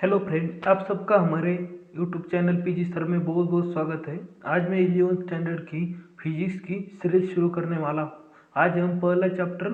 Hello friend, आप सबका हमारे यूट्यूब चैनल पीजी सर में बहुत बहुत स्वागत है। आज मैं 11th स्टैंडर्ड की फिजिक्स की सीरीज शुरू करने वाला हूँ। आज हम पहला चैप्टर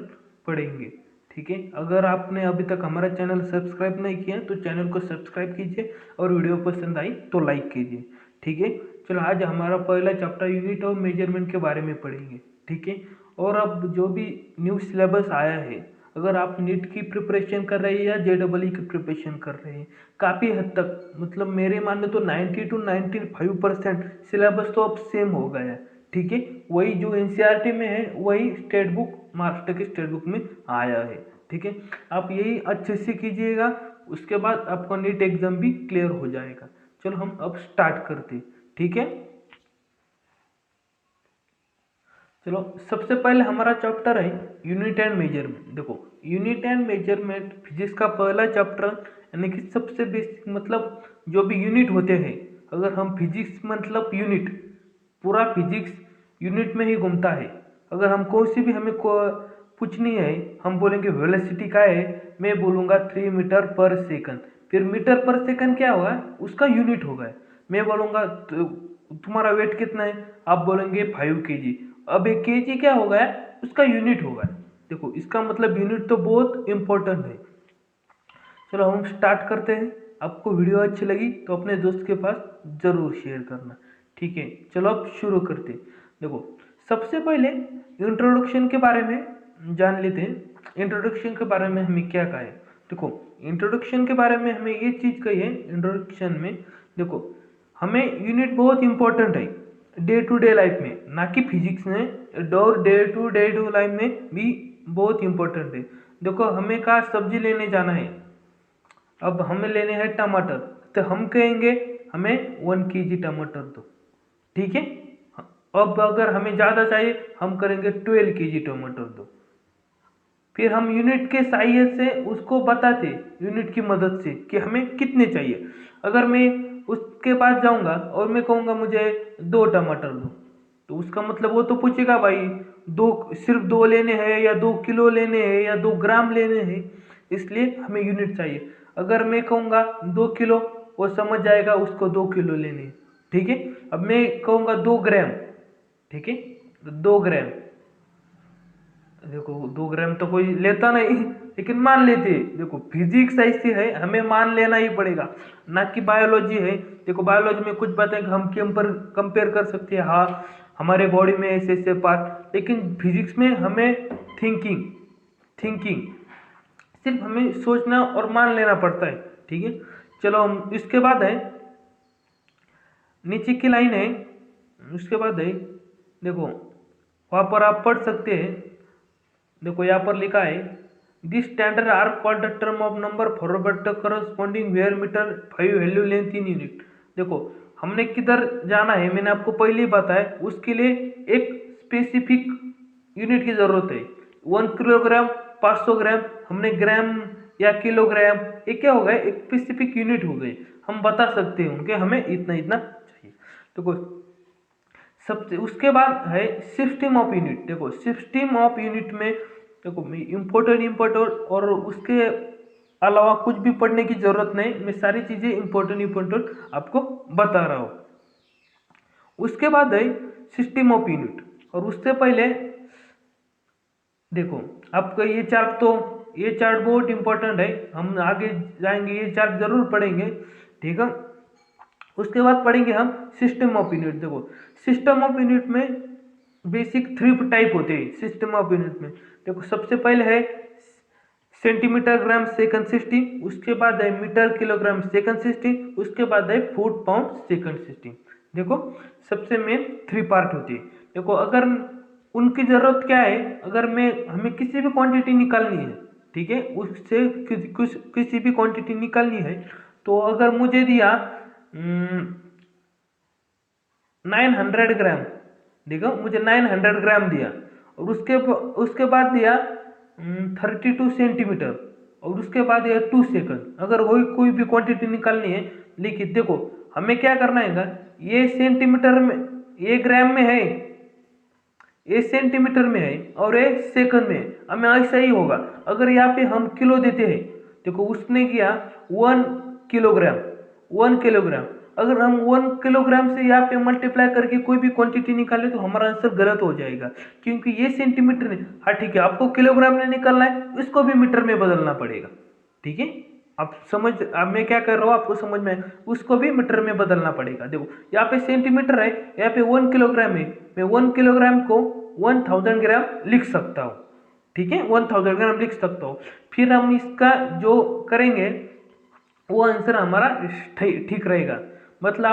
पढ़ेंगे। ठीक है, अगर आपने अभी तक हमारा चैनल सब्सक्राइब नहीं किया तो चैनल को सब्सक्राइब कीजिए और वीडियो पसंद आई तो लाइक कीजिए। ठीक है, चलो आज हमारा पहला चैप्टर यूनिट और मेजरमेंट के बारे में पढ़ेंगे। ठीक है, और अब जो भी न्यू सिलेबस आया है, अगर आप नीट की प्रिपरेशन कर रहे हैं या JEE की प्रिपरेशन कर रहे हैं, काफ़ी हद तक मतलब मेरे मानने तो 90 to 95% सिलेबस तो अब सेम हो गया है। ठीक है, वही जो NCERT में है वही स्टेट बुक, महाराष्ट्र के स्टेट बुक में आया है। ठीक है, आप यही अच्छे से कीजिएगा, उसके बाद आपका नीट एग्जाम भी क्लियर हो जाएगा। चलो हम अब स्टार्ट करते हैं। ठीक है, चलो सबसे पहले हमारा चैप्टर है यूनिट एंड मेजरमेंट। देखो, यूनिट एंड मेजरमेंट फिजिक्स का पहला चैप्टर, यानी कि सबसे बेसिक मतलब जो भी यूनिट होते हैं, अगर हम फिजिक्स मतलब यूनिट, पूरा फिजिक्स यूनिट में ही घूमता है। अगर हम कोई सी भी हमें को पूछनी है, हम बोलेंगे वेलोसिटी का है, मैं बोलूँगा 3 मीटर पर सेकंड। फिर मीटर पर सेकंड क्या होगा, उसका यूनिट होगा। मैं बोलूँगा तुम्हारा वेट कितना है, आप बोलेंगे 5 kg। अब एक केजी क्या होगा, उसका यूनिट होगा। देखो, इसका मतलब यूनिट तो बहुत इंपॉर्टेंट है। चलो हम स्टार्ट करते हैं। आपको वीडियो अच्छी लगी तो अपने दोस्त के पास जरूर शेयर करना। ठीक है, चलो अब शुरू करते हैं। देखो, सबसे पहले इंट्रोडक्शन के बारे में जान लेते हैं। इंट्रोडक्शन के बारे में हमें क्या कहा है। देखो, इंट्रोडक्शन के बारे में हमें ये चीज़ कही है इंट्रोडक्शन में। देखो, हमें यूनिट बहुत इंपॉर्टेंट है डे टू डे लाइफ में, ना कि फिजिक्स में, और डे टू लाइफ में भी बहुत इंपॉर्टेंट है। देखो, हमें कहा सब्जी लेने जाना है, अब हमें लेने हैं टमाटर, तो हम कहेंगे हमें 1 kg टमाटर दो। ठीक है, अब अगर हमें ज़्यादा चाहिए हम करेंगे 12 kg टमाटर दो। फिर हम यूनिट के सहायता से उसको बताते, यूनिट की मदद से, कि हमें कितने चाहिए। अगर मैं उसके पास जाऊंगा और मैं कहूँगा मुझे 2 टमाटर दो, तो उसका मतलब वो तो पूछेगा भाई दो, सिर्फ 2 लेने हैं या 2 किलो लेने हैं या 2 ग्राम लेने हैं, इसलिए हमें यूनिट चाहिए। अगर मैं कहूँगा 2 किलो, वो समझ जाएगा उसको 2 किलो लेने हैं। ठीक है, अब मैं कहूँगा 2 ग्राम, ठीक है, 2 ग्राम, देखो 2 ग्राम तो कोई लेता नहीं, लेकिन मान लेते हैं। देखो, फिजिक्स ऐसी है, हमें मान लेना ही पड़ेगा, ना कि बायोलॉजी है। देखो, बायोलॉजी में कुछ बातें हम कंपेयर कर सकते हैं, हाँ हमारे बॉडी में ऐसे ऐसे पार्ट, लेकिन फिजिक्स में हमें थिंकिंग थिंकिंग सिर्फ हमें सोचना और मान लेना पड़ता है। ठीक है, चलो हम इसके बाद है, नीचे की लाइन है, उसके बाद है, देखो वहाँ पर आप पढ़ सकते हैं। देखो, यहाँ पर लिखा है this standard are called the term of number forward the corresponding where metre 5 value length in unit. देखो, हमने किधर जाना है मैंने आपको पहले ही बताया, उसके लिए एक स्पेसिफिक यूनिट की जरूरत है। 1 किलोग्राम, 500 ग्राम, हमने ग्राम या किलोग्राम, ये क्या हो गए, एक स्पेसिफिक यूनिट हो गए। हम बता सकते हैं उनके हमें इतना इतना चाहिए। देखो, सबसे उसके बाद है सिस्टम ऑफ यूनिट। देखो, सिस्टम ऑफ यूनिट में देखो इम्पोर्टेंट और उसके अलावा कुछ भी पढ़ने की जरूरत नहीं, मैं सारी चीजें इम्पोर्टेंट आपको बता रहा हूँ। उसके बाद है सिस्टम ऑफ यूनिट, और उससे पहले देखो आपका ये चार्ट बहुत इंपॉर्टेंट है, हम आगे जाएंगे ये चार्ट जरूर पढ़ेंगे। ठीक है, उसके बाद पढ़ेंगे हम सिस्टम ऑफ यूनिट। देखो, सिस्टम ऑफ यूनिट में बेसिक 3 टाइप होते हैं सिस्टम ऑफ यूनिट में। देखो, सबसे पहले है सेंटीमीटर ग्राम सेकंड सिस्टम, उसके बाद है मीटर किलोग्राम सेकंड सिस्टम, उसके बाद है फुट पाउंड सेकंड सिस्टम। देखो, सबसे मेन 3 पार्ट होते हैं। देखो, अगर उनकी जरूरत क्या है, अगर मैं हमें किसी भी क्वांटिटी निकालनी है, ठीक है, उससे कुछ किसी भी क्वांटिटी निकालनी है, तो अगर मुझे दिया 900 ग्राम, देखो मुझे 900 ग्राम दिया, और उसके बाद दिया 32 सेंटीमीटर, और उसके बाद दिया 2 सेकंड। अगर वही कोई भी क्वांटिटी निकालनी है, लेकिन देखो हमें क्या करना है, ये सेंटीमीटर में, ये ग्राम में है, ये सेंटीमीटर में है, और ये सेकंड में है। हमें ऐसा ही होगा। अगर यहाँ पे हम किलो देते हैं, देखो उसने किया 1 किलोग्राम, 1 किलोग्राम। अगर हम 1 किलोग्राम से यहाँ पे मल्टीप्लाई करके कोई भी क्वांटिटी निकाले तो हमारा आंसर गलत हो जाएगा, क्योंकि ये सेंटीमीटर नहीं। हाँ ठीक है, आपको किलोग्राम में निकालना है, इसको भी मीटर में बदलना पड़ेगा। ठीक है, अब मैं क्या कर रहा हूँ आपको समझ में, उसको भी मीटर में बदलना पड़ेगा। देखो यहाँ पे सेंटीमीटर है, यहाँ पे 1 किलोग्राम है, मैं 1 किलोग्राम को 1000 ग्राम लिख सकता हूँ। ठीक है, 1000 ग्राम लिख सकता हूँ। फिर हम इसका जो करेंगे वो आंसर हमारा ठीक रहेगा। मतलब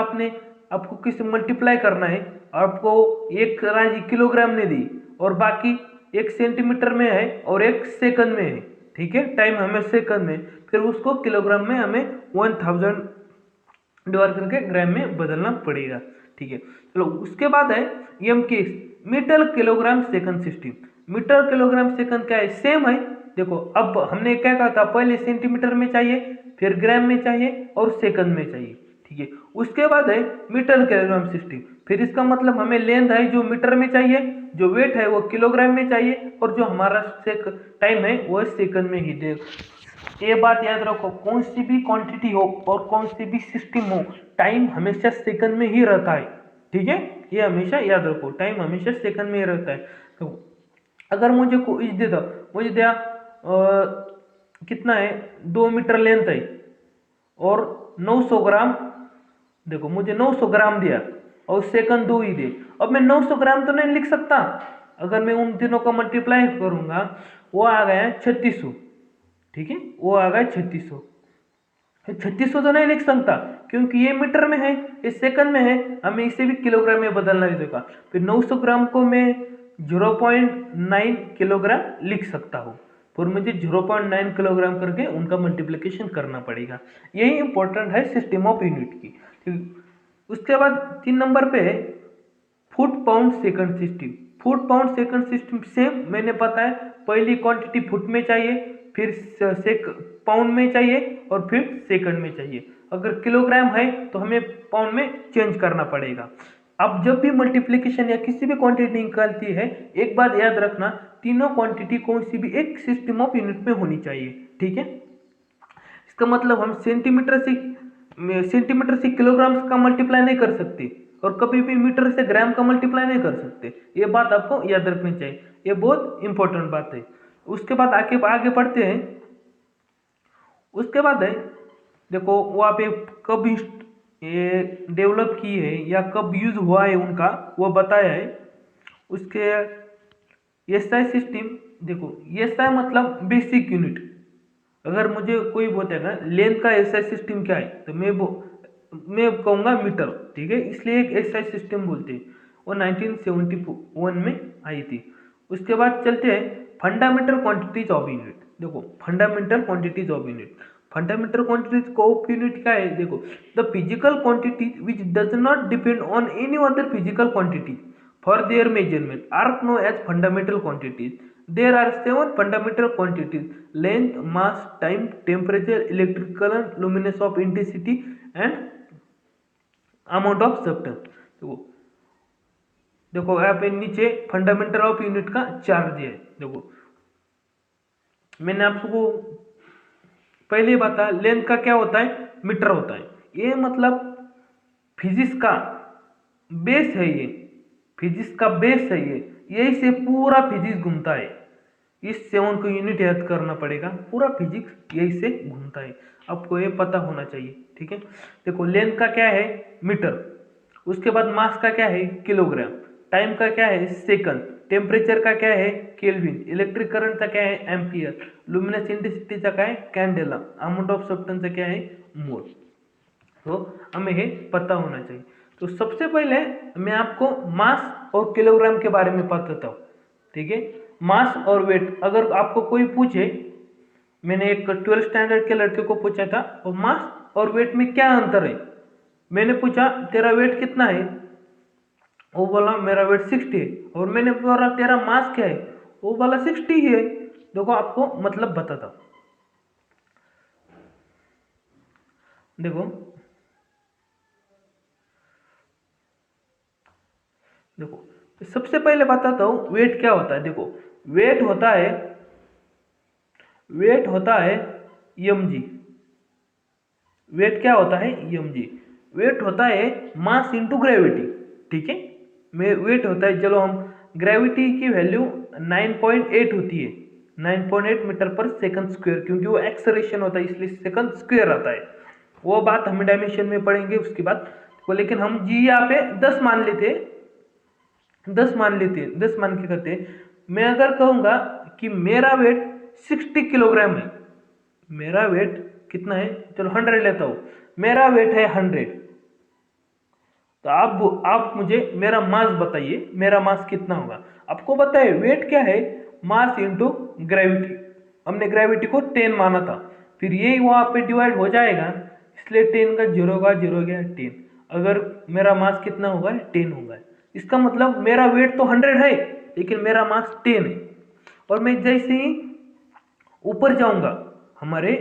आपको किसी मल्टीप्लाई करना है, आपको एक राशि किलोग्राम ने दी और बाकी एक सेंटीमीटर में है और एक सेकंड में है। ठीक है, टाइम हमें सेकंड में, फिर उसको किलोग्राम में हमें 1000 डिवाइड करके ग्राम में बदलना पड़ेगा। ठीक है, चलो उसके बाद है M K metre kilogram second system. Metre kilogram second क्या है, सेम है। देखो अब हमने क्या कहा था, पहले सेंटीमीटर में चाहिए, फिर ग्राम में चाहिए और सेकंड में चाहिए। ठीक है, उसके बाद है मीटर किलोग्राम सिस्टम। फिर इसका मतलब हमें लेंथ है जो मीटर में चाहिए, जो वेट है वो किलोग्राम में चाहिए, और जो हमारा टाइम है वो सेकंड में ही दे। ये बात याद रखो, कौन सी भी क्वांटिटी हो और कौन सी भी सिस्टम हो, टाइम हमेशा सेकंड में ही रहता है। ठीक है, ये हमेशा याद रखो, टाइम हमेशा सेकंड में ही रहता है। तो अगर मुझे को इस दे दो, मुझे दिया कितना है, 2 मीटर लेंथ है और 900 ग्राम। देखो मुझे 900 ग्राम दिया और सेकंड 2 ही दे। अब मैं 900 ग्राम तो नहीं लिख सकता, अगर मैं उन तीनों का मल्टीप्लाई करूंगा वो आ गया 3600। ठीक है, वो आ गया 3600। 3600 तो नहीं लिख सकता क्योंकि ये मीटर में है, ये सेकंड में है, हमें इसे भी किलोग्राम में बदलना देगा। फिर 900 ग्राम को मैं 0.9 किलोग्राम लिख सकता हूँ, फिर मुझे 0.9 किलोग्राम करके उनका मल्टीप्लिकेशन करना पड़ेगा। यही इंपॉर्टेंट है सिस्टम ऑफ यूनिट की। उसके बाद 3 नंबर पे है foot pound second system. Foot pound second system same मैंने पता है, पहली क्वांटिटी फुट में चाहिए, फिर पाउंड में चाहिए और फिर सेकंड में चाहिए। अगर किलोग्राम है तो हमें पाउंड में चेंज करना पड़ेगा। अब जब भी मल्टीप्लिकेशन या किसी भी क्वांटिटी निकालती है, एक बात याद रखना, तीनों क्वांटिटी कौन सी भी एक सिस्टम ऑफ यूनिट में होनी चाहिए। ठीक है, इसका मतलब हम सेंटीमीटर से किलोग्राम का मल्टीप्लाई नहीं कर सकते और कभी भी मीटर से ग्राम का मल्टीप्लाई नहीं कर सकते। ये बात आपको याद रखनी चाहिए, ये बहुत इंपॉर्टेंट बात है। उसके बाद आगे बढ़ते हैं। उसके बाद है देखो वहाँ पे कब ये डेवलप की है या कब यूज हुआ है उनका, वो बताया है। उसके एसआई सिस्टम, देखो एसआई मतलब बेसिक यूनिट। अगर मुझे कोई बोलेगा लेंथ का एसआई सिस्टम क्या है, तो मैं कहूँगा मीटर। ठीक है, इसलिए एक एसआई सिस्टम बोलते हैं, वो 1971 में आई थी। उसके बाद चलते हैं फंडामेंटल क्वांटिटीज ऑफ यूनिट। देखो fundamental quantities of unit, fundamental quantities of unit क्या है, देखो the physical quantity which does not depend on any other physical quantity for their measurement are known as fundamental quantities. There are 7 fundamental quantities: length, mass, time, temperature, electrical luminance of intensity and amount of substance. देखो यहाँ पे नीचे fundamental of unit का chart दिया है। देखो मैंने आपको पहले बताया लेंथ का क्या होता है, मीटर होता है। ये मतलब फिजिक्स का बेस है, ये फिजिक्स का बेस है, ये यही से पूरा फिजिक्स घूमता है। इस 7 को यूनिट याद करना पड़ेगा, पूरा फिजिक्स यही से घूमता है, आपको ये पता होना चाहिए। ठीक है, देखो लेंथ का क्या है, मीटर। उसके बाद मास का क्या है, किलोग्राम। टाइम का क्या है, सेकंड। टेम्परेचर का क्या है, केल्विन। इलेक्ट्रिक करंट का क्या है, एम्पियर। लुमिनस इंटेंसिटी का क्या है, कैंडेला। अमाउंट ऑफ सब्सटेंस का क्या है, मोल। तो हमें ये पता होना चाहिए। तो सबसे पहले मैं आपको मास और किलोग्राम के बारे में बताता हूँ। ठीक है, मास और वेट। अगर आपको कोई पूछे, मैंने एक 12th स्टैंडर्ड के लड़के को पूछा था, और मास और वेट में क्या अंतर है। मैंने पूछा तेरा वेट कितना है, वो बोला मेरा वेट 60 है। और मैंने बोला तेरा मास क्या है, वो बोला 60 ही है। देखो आपको मतलब बताता हूँ। देखो देखो सबसे पहले बताता हूँ वेट क्या होता है। देखो वेट होता है mg। वेट क्या होता है mg, वेट होता है मास इंटू ग्रेविटी, ठीक है। में वेट होता है, चलो हम ग्रेविटी की वैल्यू 9.8 होती है, 9.8 मीटर पर सेकंड स्क्वायर, क्योंकि वो एक्सेलरेशन होता है इसलिए सेकंड स्क्वायर आता है। वो बात हम डायमेंशन में पढ़ेंगे उसके बाद। तो लेकिन हम जी यहाँ पे 10 मान लेते हैं, 10 मान लेते हैं, 10 मान के करते हैं। मैं अगर कहूँगा कि मेरा वेट 60 किलोग्राम है, मेरा वेट कितना है, चलो 100 लेता हूँ, मेरा वेट है 100, तो आप मुझे मेरा मास बताइए, मेरा मास कितना होगा। आपको पता है वेट क्या है, मास इंटू ग्रेविटी। हमने ग्रेविटी को 10 माना था, फिर ये वहाँ पे डिवाइड हो जाएगा, इसलिए 10 का 0 का 0 गया 10। अगर मेरा मास कितना होगा, 10 होगा। इसका मतलब मेरा वेट तो 100 है लेकिन मेरा मास 10 है। और मैं जैसे ही ऊपर जाऊंगा, हमारे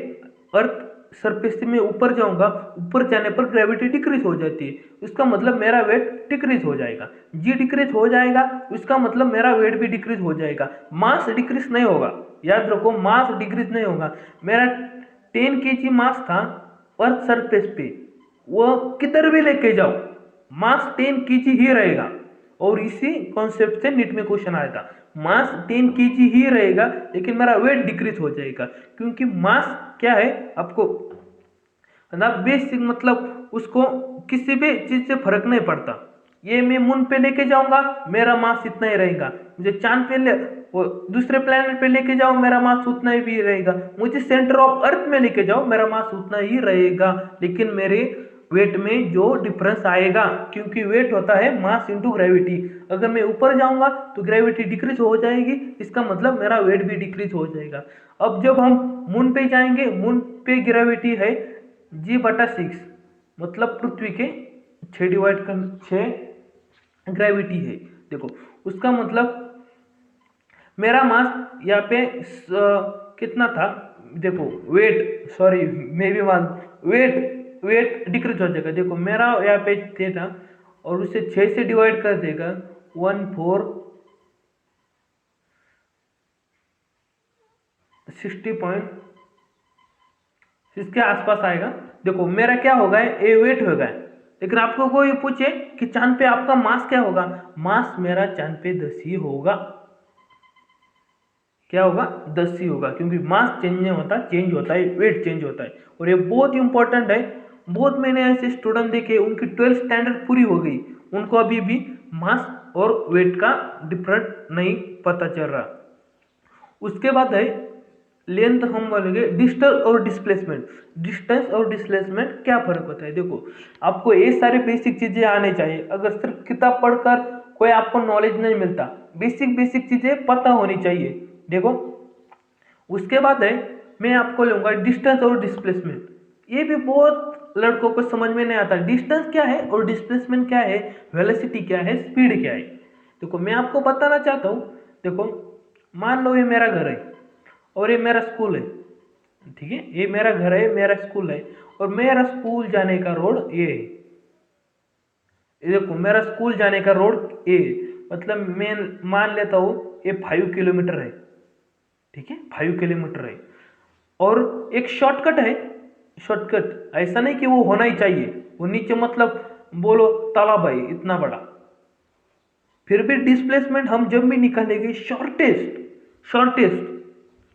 अर्थ सरफेस से मैं ऊपर जाऊंगा, ऊपर जाने पर ग्रेविटी डिक्रीज हो जाती है, इसका मतलब मेरा वेट डिक्रीज हो जाएगा। जी डिक्रीज हो जाएगा, इसका मतलब मेरा वेट भी डिक्रीज हो जाएगा, मास डिक्रीज नहीं होगा। याद रखो, मास डिक्रीज नहीं होगा। मेरा 10 kg मास था अर्थ सरफेस पे, वो किधर भी लेके जाओ मास 10 kg ही रहेगा। और इसी कॉन्सेप्ट से नीट में क्वेश्चन आया था, मास 10 kg ही रहेगा लेकिन मेरा वेट डिक्रीज हो जाएगा, क्योंकि मास क्या है आपको मतलब बेसिक, मतलब उसको किसी भी चीज से फर्क नहीं पड़ता। ये मैं मून पे लेके जाऊंगा मेरा मास इतना ही रहेगा, मुझे चांद पे वो दूसरे प्लेनेट पे लेके जाओ मेरा मास उतना ही भी रहेगा, मुझे सेंटर ऑफ अर्थ में लेके जाओ मेरा मास उतना ही रहेगा, लेकिन मेरे वेट में जो डिफरेंस आएगा, क्योंकि वेट होता है मास इंटू ग्रेविटी। अगर मैं ऊपर जाऊंगा तो ग्रेविटी डिक्रीज हो जाएगी, इसका मतलब मेरा वेट भी डिक्रीज हो जाएगा। अब जब हम मून पे जाएंगे, मून पे ग्रेविटी है G/6, मतलब पृथ्वी के 6 डिवाइड कर 6 ग्रेविटी है। देखो उसका मतलब मेरा मास यहाँ पे कितना था, देखो वेट, सॉरी मैं भी मान, वेट डिक्रीज हो जाएगा। देखो मेरा यहाँ पे थीटा और उसे 6 से डिवाइड कर देगा, 1460 इसके आसपास आएगा। देखो मेरा क्या होगा, ये वेट होगा। लेकिन आपको कोई पूछे कि चांद पे आपका मास क्या होगा, मास मेरा चांद पे 10 ही होगा। क्या होगा, 10 ही होगा, क्योंकि मास चेंज नहीं होता, चेंज होता है वेट चेंज होता है। और ये बहुत इंपॉर्टेंट है। बहुत मैंने ऐसे स्टूडेंट देखे उनकी 12th स्टैंडर्ड पूरी हो गई, उनको अभी भी मास और वेट का डिफरेंट नहीं पता चल रहा। उसके बाद है लेंथ, हम बोलेंगे डिस्टेंस और डिस्प्लेसमेंट। डिस्टेंस और डिस्प्लेसमेंट क्या फर्क होता है, देखो आपको ये सारी बेसिक चीजें आने चाहिए। अगर सिर्फ किताब पढ़कर कोई आपको नॉलेज नहीं मिलता, बेसिक बेसिक चीजें पता होनी चाहिए। देखो उसके बाद है मैं आपको लूंगा डिस्टेंस और डिस्प्लेसमेंट। ये भी बहुत लड़कों को समझ में नहीं आता, डिस्टेंस क्या है और डिस्प्लेसमेंट क्या है, वेलोसिटी क्या है, स्पीड क्या है। देखो मैं आपको बताना चाहता हूँ, देखो मान लो ये मेरा घर है और ये मेरा स्कूल है, ठीक है, ये मेरा घर है, मेरा स्कूल है, और मेरा स्कूल जाने का रोड ये है। ये देखो मेरा स्कूल जाने का रोड ये, मतलब मैं मान लेता हूँ ये 5 किलोमीटर है, ठीक है, 5 किलोमीटर है। और एक शॉर्टकट है, शॉर्टकट ऐसा नहीं कि वो होना ही चाहिए, वो नीचे मतलब बोलो तालाब है इतना बड़ा, फिर भी डिस्प्लेसमेंट हम जब भी निकालेंगे शॉर्टेस्ट शॉर्टेस्ट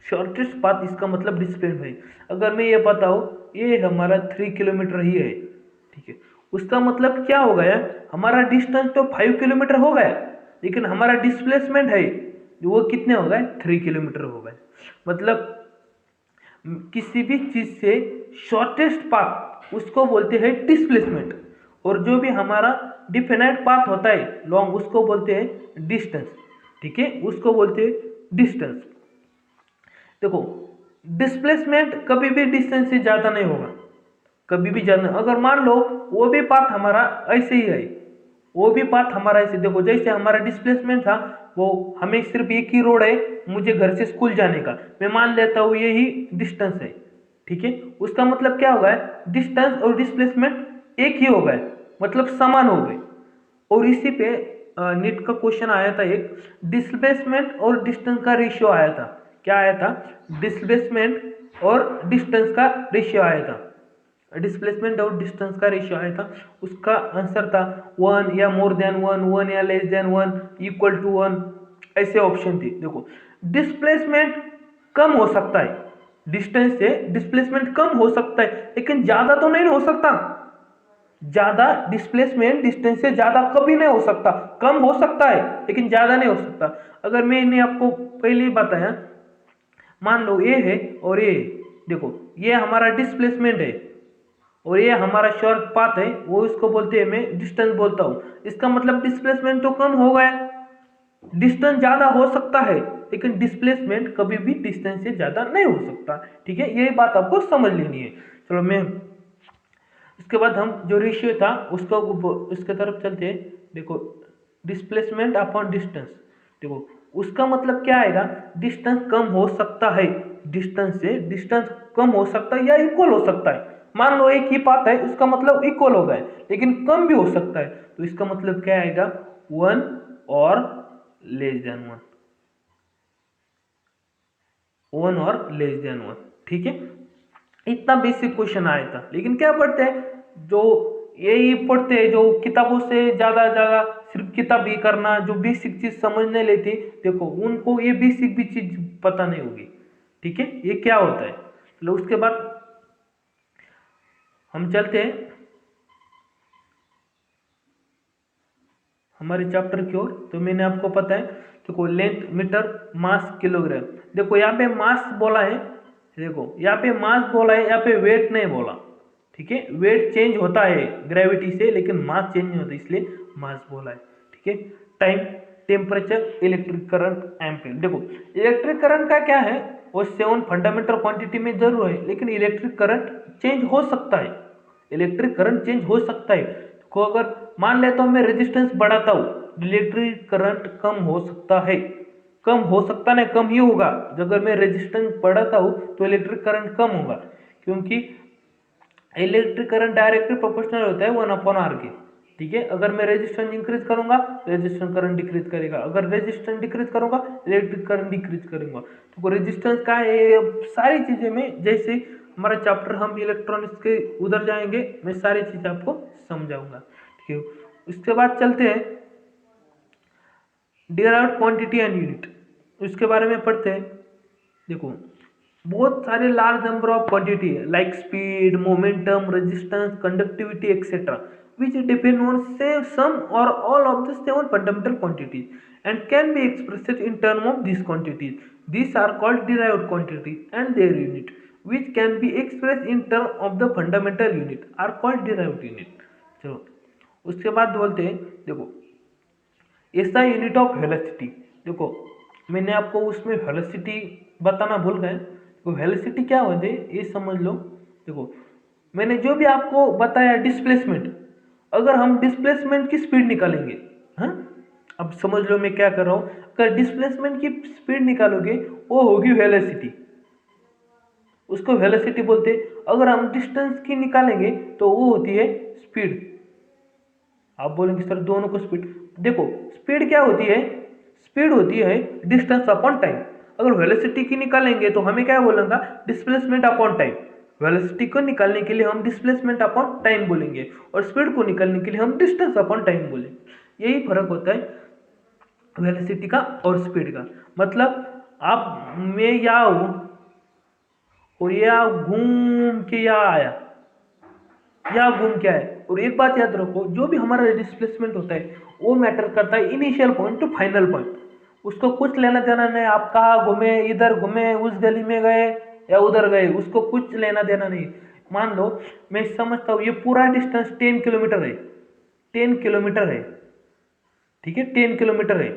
शॉर्टेस्ट पाथ, इसका मतलब डिस्प्लेसमेंट है। अगर मैं ये बताऊँ ये हमारा 3 किलोमीटर ही है, ठीक है, उसका मतलब क्या हो गया, हमारा डिस्टेंस तो 5 किलोमीटर हो गया, लेकिन हमारा डिस्प्लेसमेंट है वो कितने हो गए, 3 किलोमीटर हो गए। मतलब किसी भी चीज से शॉर्टेस्ट पाथ उसको बोलते हैं डिस्प्लेसमेंट, और जो भी हमारा डिफिनाइट पाथ होता है लॉन्ग उसको बोलते हैं डिस्टेंस, ठीक है, उसको बोलते हैं डिस्टेंस। देखो डिस्प्लेसमेंट कभी भी डिस्टेंस से ज़्यादा नहीं होगा, कभी भी ज़्यादा। अगर मान लो वो भी पाथ हमारा ऐसे ही है, वो भी पाथ हमारा ऐसे, देखो जैसे हमारा डिस्प्लेसमेंट था वो हमें सिर्फ एक ही रोड है मुझे घर से स्कूल जाने का, मैं मान लेता हूँ यही डिस्टेंस है, ठीक है, उसका मतलब क्या होगा, डिस्टेंस और डिस्प्लेसमेंट एक ही हो गए, मतलब समान हो गए। और इसी पे नीट का क्वेश्चन आया था एक, डिस्प्लेसमेंट और डिस्टेंस का रेशियो आया था। क्या आया था, डिस्प्लेसमेंट और डिस्टेंस का रेशियो आया था। डिस्प्लेसमेंट और डिस्टेंस का रेशियो आया था, उसका आंसर था 1 या मोर देन 1, 1 या लेस देन 1, इक्वल टू 1, ऐसे ऑप्शन थे। देखो डिस्प्लेसमेंट कम हो सकता है, डिस्टेंस से डिस्प्लेसमेंट कम हो सकता है, लेकिन ज्यादा तो नहीं हो सकता। ज्यादा डिस्प्लेसमेंट डिस्टेंस से ज्यादा कभी नहीं हो सकता, कम हो सकता है लेकिन ज्यादा नहीं हो सकता। अगर मैंने आपको पहले ही बताया, मान लो ये है और ये है, देखो ये हमारा डिस्प्लेसमेंट है और ये हमारा शॉर्ट पाथ है, वो इसको बोलते हैं, मैं डिस्टेंस बोलता हूँ। इसका मतलब डिस्प्लेसमेंट तो कम हो गया, डिस्टेंस ज्यादा हो सकता है लेकिन डिस्प्लेसमेंट कभी भी डिस्टेंस से ज्यादा नहीं हो सकता। ठीक है, यही बात आपको समझ लेनी है। चलो मैं इसके बाद हम जो रेशियो था उसको उसके तरफ चलते हैं। देखो डिस्प्लेसमेंट अपॉन डिस्टेंस, देखो उसका मतलब क्या आएगा, डिस्टेंस कम हो सकता है, डिस्टेंस से डिस्टेंस कम हो सकता है या इक्वल हो सकता है। मान लो एक ही पाथ है, उसका मतलब इक्वल हो गए, लेकिन कम भी हो सकता है, तो इसका मतलब क्या आएगा, 1 और लेस देन 1, 1 और लेस देन 1। ठीक है, इतना बेसिक क्वेश्चन आया था। लेकिन क्या पढ़ते हैं, जो यही पढ़ते हैं जो किताबों से ज्यादा सिर्फ किताब ही करना, जो बेसिक चीज समझने लेती, देखो उनको ये बेसिक भी चीज पता नहीं होगी। ठीक है, ये क्या होता है। चलो उसके बाद हम चलते हैं हमारे चैप्टर की ओर। तो मैंने आपको पता है, देखो लेंथ मीटर, मास किलोग्राम। देखो यहाँ पे मास बोला है, देखो यहाँ पे मास बोला है, यहाँ पे वेट नहीं बोला। ठीक है, वेट चेंज होता है ग्रेविटी से, लेकिन मास चेंज नहीं होता, इसलिए मास बोला है। ठीक है, time, temperature, electric current, ampere. देखो इलेक्ट्रिक करंट का क्या है, वो 7 फंडामेंटल क्वांटिटी में जरूर है, लेकिन इलेक्ट्रिक करंट चेंज हो सकता है, इलेक्ट्रिक करंट चेंज हो सकता है। को अगर मान लेता हूं मैं रेजिस्टेंस बढ़ाता हूं, इलेक्ट्रिक करंट कम हो सकता है, कम हो सकता नहीं, कम ही होगा। अगर मैं रेजिस्टेंस बढ़ाता हूं तो इलेक्ट्रिक करंट कम होगा, क्योंकि इलेक्ट्रिक करंट डायरेक्टली प्रोपोर्शनल होता है 1/R के। ठीक है, अगर मैं रेजिस्टेंस इंक्रीज करूंगा, रेजिस्टेंस करंट डिक्रीज करेगा, अगर रेजिस्टेंस डिक्रीज करूंगा, इलेक्ट्रिक करंट डिक्रीज करूंगा। तो रेजिस्टेंस का है, सारी चीजें में, जैसे हमारा चैप्टर हम इलेक्ट्रॉनिक्स के उधर जाएंगे, मैं सारी चीजें आपको समझाऊंगा। ठीक है, उसके बाद चलते हैं डिराइव्ड क्वांटिटी एंड यूनिट, उसके बारे में पढ़ते हैं। देखो बहुत सारे लार्ज नंबर ऑफ क्वांटिटी है, like speed, momentum, resistance, conductivity etcetera, which depend on say some or all of the 7 fundamental quantities and can be expressed in terms of these quantities. These are called derived quantities and their unit, which can be expressed in terms of the fundamental unit, are called derived unit. चलो उसके बाद बोलते हैं, देखो ऐसा unit of velocity. देखो मैंने आपको उसमें वेलोसिटी बताना भूल गए, तो वेलोसिटी क्या होती है ये समझ लो। देखो मैंने जो भी आपको बताया डिस्प्लेसमेंट, अगर हम डिस्प्लेसमेंट की स्पीड निकालेंगे, हाँ अब समझ लो मैं क्या कर रहा हूँ, अगर डिस्प्लेसमेंट की स्पीड निकालोगे वो होगी वेलोसिटी, उसको वेलोसिटी बोलते हैं। अगर हम डिस्टेंस की निकालेंगे तो वो होती है स्पीड। आप बोलेंगे सर दोनों को स्पीड, देखो स्पीड क्या होती है, स्पीड होती है डिस्टेंस अपॉन टाइम। अगर वेलोसिटी की निकालेंगे तो हमें क्या बोलेंगे, डिस्प्लेसमेंट अपॉन टाइम। वेलोसिटी को निकालने के लिए हम डिस्प्लेसमेंट अपॉन टाइम बोलेंगे, और स्पीड को निकालने के लिए हम डिस्टेंस अपॉन टाइम बोलेंगे। यही फर्क होता है वेलोसिटी का और स्पीड का। मतलब आप मैं यहाँ हूँ और यहाँ घूम के यहाँ आया, या घूम क्या है। और एक बात याद रखो, जो भी हमारा डिस्प्लेसमेंट होता है वो मैटर करता है initial point two final point, उसको कुछ लेना देना नहीं। आप कहाँ घूमे, इधर घूमे, उस गली में गए या उधर गए, उसको कुछ लेना देना नहीं। मान लो मैं समझता हूँ ये पूरा डिस्टेंस 10 किलोमीटर है, 10 किलोमीटर है, ठीक है 10 किलोमीटर है,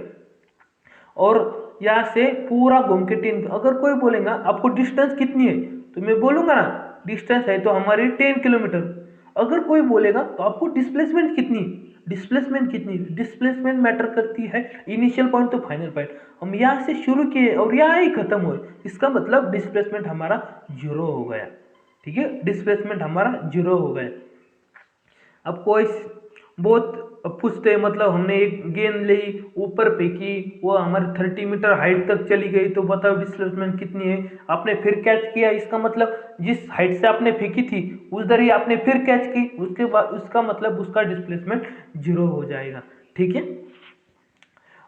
और यहाँ से पूरा घूम के 10। अगर कोई बोलेगा आपको डिस्टेंस कितनी है, तो मैं बोलूंगा ना डिस्टेंस है तो हमारी 10 किलोमीटर। अगर कोई बोलेगा तो आपको डिस्प्लेसमेंट कितनी, डिस्प्लेसमेंट कितनी, डिस्प्लेसमेंट मैटर करती है इनिशियल पॉइंट तो फाइनल पॉइंट। हम यहाँ से शुरू किए और यहाँ ही खत्म हुए, इसका मतलब डिस्प्लेसमेंट हमारा जीरो हो गया। ठीक है, डिस्प्लेसमेंट हमारा जीरो हो गया। अब कोई बहुत पूछते हैं, मतलब हमने एक गेंद ली, ऊपर फेंकी, वो हमारे 30 मीटर हाइट तक चली गई, तो बताओ डिस्प्लेसमेंट कितनी है। आपने फिर कैच किया, इसका मतलब जिस हाइट से आपने फेंकी थी उधर ही आपने फिर कैच की, उसके बाद उसका मतलब उसका डिस्प्लेसमेंट 0 हो जाएगा। ठीक है,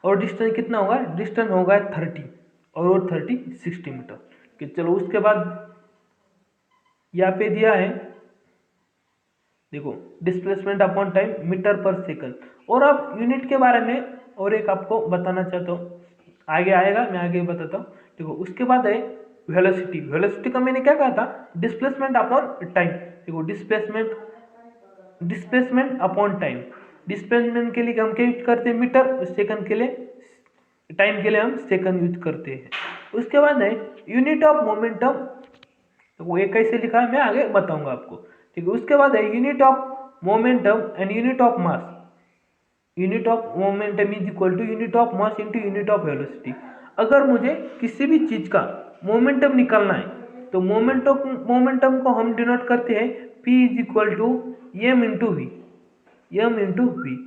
और डिस्टेंस कितना होगा, डिस्टेंस होगा 30, और वो 30 60 मीटर। कि चलो उसके बाद यहाँ पे दिया है, देखो डिस्प्लेसमेंट अपॉन टाइम मीटर पर सेकंड। और अब यूनिट के बारे में और एक आपको बताना चाहता हूँ, आगे आएगा, मैं आगे बताता हूँ। देखो उसके बाद है वेलोसिटी। वेलोसिटी का मैंने क्या कहा था, डिस्प्लेसमेंट अपॉन टाइम। देखो डिस्प्लेसमेंट अपॉन टाइम, डिस्प्लेसमेंट के लिए हम क्या यूज करते हैं, मीटर, सेकंड के लिए, टाइम के लिए हम सेकंड यूज करते हैं। उसके बाद है यूनिट ऑफ मोमेंटम, तो वो एक कैसे लिखा है मैं आगे बताऊंगा आपको। ठीक है, उसके बाद है unit of momentum and unit of mass. Unit of momentum is equal to unit of mass into unit of velocity. अगर मुझे किसी भी चीज का मोमेंटम निकालना है तो मोमेंटम को हम डिनोट करते हैं P is equal to M into V, M into V,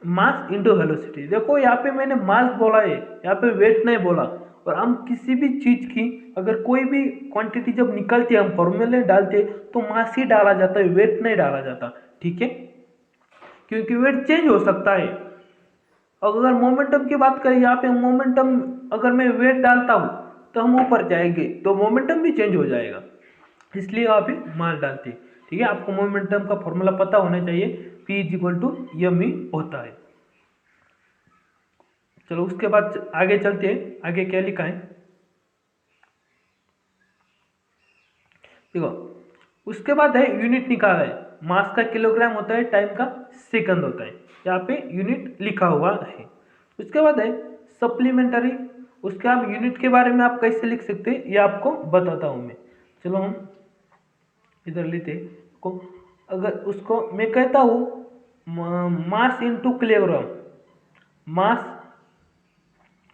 mass into velocity. देखो यहाँ पे मैंने मास बोला है, यहाँ पे वेट नहीं बोला। और हम किसी भी चीज की अगर कोई भी क्वांटिटी जब निकलती है, हम फॉर्मूले डालते तो मास ही डाला जाता है, वेट नहीं डाला जाता। ठीक है, क्योंकि वेट चेंज हो सकता है। अगर मोमेंटम की बात करें, यहाँ पे मोमेंटम अगर मैं वेट डालता हूँ तो हम ऊपर जाएंगे, तो मोमेंटम भी चेंज हो जाएगा, इसलिए यहाँ पे मास डालते हैं। ठीक है, आपको मोमेंटम का फॉर्मूला पता होना चाहिए, P is equal to M E होता है। चलो उसके बाद आगे चलते हैं, आगे क्या लिखा है देखो। उसके बाद है यूनिट निकाला है, मास का किलोग्राम होता है, टाइम का सेकंड होता है, यहाँ पे यूनिट लिखा हुआ है। उसके बाद है सप्लीमेंट्री, उसके आप यूनिट के बारे में आप कैसे लिख सकते हैं ये आपको बताता हूँ मैं। चलो हम इधर लेते को, अगर उसको मैं कहता हूँ मास इंटू किलोग्राम, मास,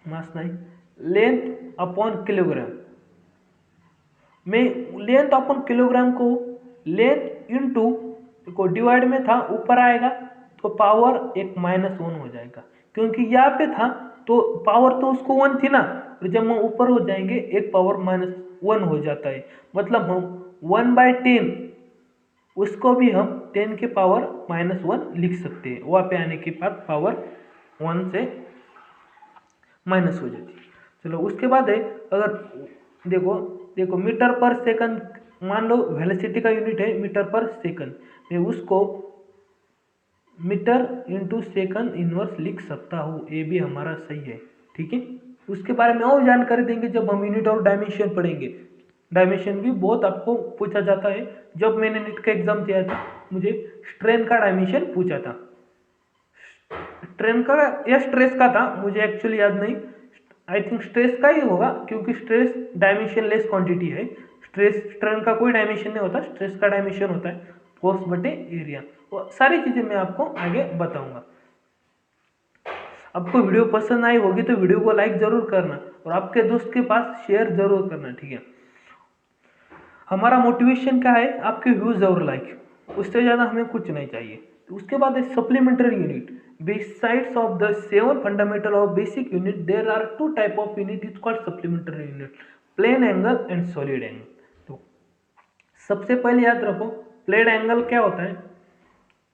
मास नहीं, लेंथ अपॉन किलोग्राम। मैं लेंथ अपॉन किलोग्राम को लेंथ इंटू को डिवाइड में था, ऊपर आएगा तो पावर एक -1 हो जाएगा, क्योंकि यहाँ पे था तो पावर तो उसको 1 थी ना, और जब हम ऊपर हो जाएंगे एक पावर -1 हो जाता है। मतलब हम 1/10, उसको भी हम 10 के पावर -1 लिख सकते हैं, वहाँ पे आने के बाद पावर 1 से माइनस हो जाती है। चलो उसके बाद है, अगर देखो देखो मीटर पर सेकंड, मान लो वेलोसिटी का यूनिट है मीटर पर सेकंड, मैं उसको मीटर इंटू सेकंड इनवर्स लिख सकता हूँ, ये भी हमारा सही है। ठीक है, उसके बारे में और जानकारी देंगे जब हम यूनिट और डायमेंशन पढ़ेंगे। डायमेंशन भी बहुत आपको पूछा जाता है, जब मैंने नीट का एग्जाम दिया था मुझे स्ट्रेन का डायमेंशन पूछा था, ट्रेन का या स्ट्रेस का था, मुझे एक्चुअली याद नहीं, आई थिंक स्ट्रेस का ही होगा, क्योंकि स्ट्रेस डायमेंशन लेस क्वांटिटी है। स्ट्रेस ट्रेन का कोई डायमेंशन नहीं होता, स्ट्रेस का डायमेंशन होता है फोर्स बटे एरिया। वो सारी चीज़ें मैं आपको आगे बताऊंगा। आपको वीडियो पसंद आई होगी तो वीडियो को लाइक जरूर करना और आपके दोस्त के पास शेयर जरूर करना। ठीक है, हमारा मोटिवेशन क्या है, आपके व्यूज और लाइक, उससे ज़्यादा हमें कुछ नहीं चाहिए। तो उसके बाद है supplementary unit. Besides of the 7 fundamental of basic unit, there are 2 type of unit is called supplementary unit, plane angle and solid angle। तो सबसे पहले याद रखो प्लेन एंगल क्या होता है।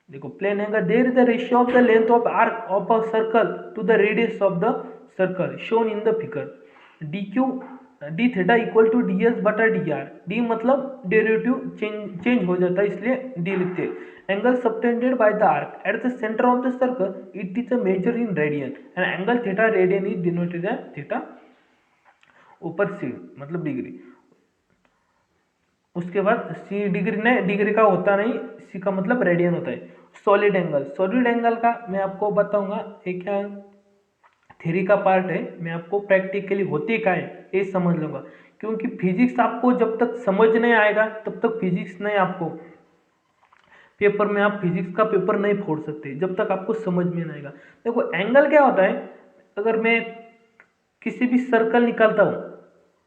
देखो plane angle, there is the ratio of the length of arc of a circle to the radius of the circle shown in the figure. D Q D theta equal to D S बटा D R. D मतलब derivative change हो जाता है, इसलिए D लिखते हैं। Angle subtended by the arc at the centre of the circle, it is a measure in radian and angle theta radian is denoted as theta, ऊपर C मतलब degree. उसके बाद सी डिग्री नहीं, डिग्री का होता नहीं, सी का मतलब रेडियन होता है। सॉलिड एंगल, सॉलिड एंगल का मैं आपको बताऊंगा, एक क्या थ्योरी का पार्ट है, मैं आपको प्रैक्टिकली होती क्या है ये समझ लूंगा, क्योंकि फिजिक्स आपको जब तक समझ नहीं आएगा तब तक फिजिक्स नहीं, आपको पेपर में आप फिजिक्स का पेपर नहीं फोड़ सकते जब तक आपको समझ में नहीं आएगा। देखो एंगल क्या होता है, अगर मैं किसी भी सर्कल निकालता हूँ,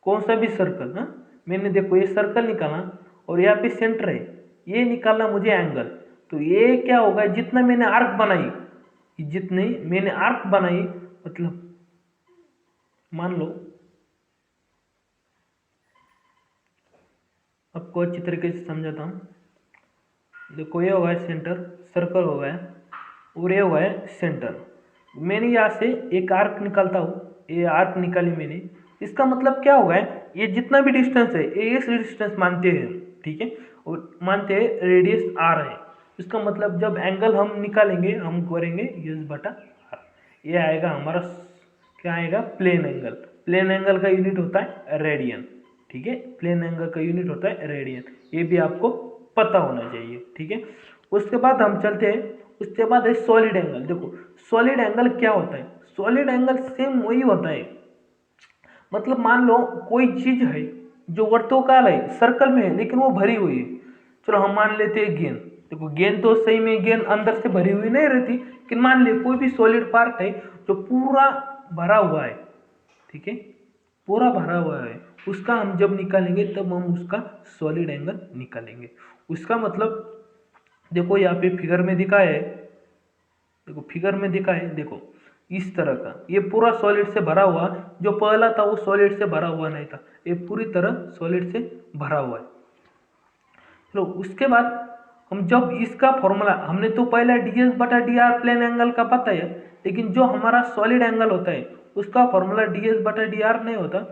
कौन सा भी सर्कल, हाँ मैंने देखो ये सर्कल निकाला और यहाँ पे सेंटर है, ये निकालना मुझे एंगल, तो ये क्या होगा, जितना मैंने आर्क बनाई, जितनी मैंने आर्क बनाई, मतलब मान लो आपको अच्छी तरीके से समझाता हूँ। देखो ये होगा सेंटर, सर्कल हो गया और ये हुआ है सेंटर। मैंने यहाँ से एक आर्क निकालता हूँ, ये आर्क निकाली मैंने। इसका मतलब क्या होगा, ये जितना भी डिस्टेंस है ये इस डिस्टेंस मानते हैं, ठीक है, और मानते हैं रेडियस आर है। इसका मतलब जब एंगल हम निकालेंगे हम करेंगे एस बटा आर। ये आएगा हमारा क्या आएगा, प्लेन एंगल। प्लेन एंगल का यूनिट होता है रेडियन, ठीक है, प्लेन एंगल का यूनिट होता है रेडियन। ये भी आपको पता होना चाहिए, ठीक है। उसके बाद हम चलते हैं, उसके बाद है सॉलिड एंगल। देखो सॉलिड एंगल क्या होता है, सॉलिड एंगल सेम वही होता है, मतलब मान लो कोई चीज है जो वर्तुकाल है, सर्कल में है, लेकिन वो भरी हुई है। चलो हम मान लेते हैं गेंद। देखो गेंद तो सही में गेंद अंदर से भरी हुई नहीं रहती, लेकिन मान ले कोई भी सॉलिड पार्ट है जो पूरा भरा हुआ है, ठीक है, पूरा भरा हुआ है, उसका हम जब निकालेंगे तब हम उसका सॉलिड एंगल निकालेंगे। उसका मतलब देखो यहाँ पे फिगर में दिखा है, देखो फिगर में दिखा है, देखो इस तरह का ये पूरा सॉलिड से भरा हुआ, जो पहला था वो सॉलिड से भरा हुआ नहीं था, ये पूरी तरह सॉलिड से भरा हुआ है। चलो उसके बाद हम जब इसका फॉर्मूला, हमने तो पहला ds बटा डी आर प्लेन एंगल का पता है, लेकिन जो हमारा सॉलिड एंगल होता है उसका फॉर्मूला ds बटा डी आर नहीं होता,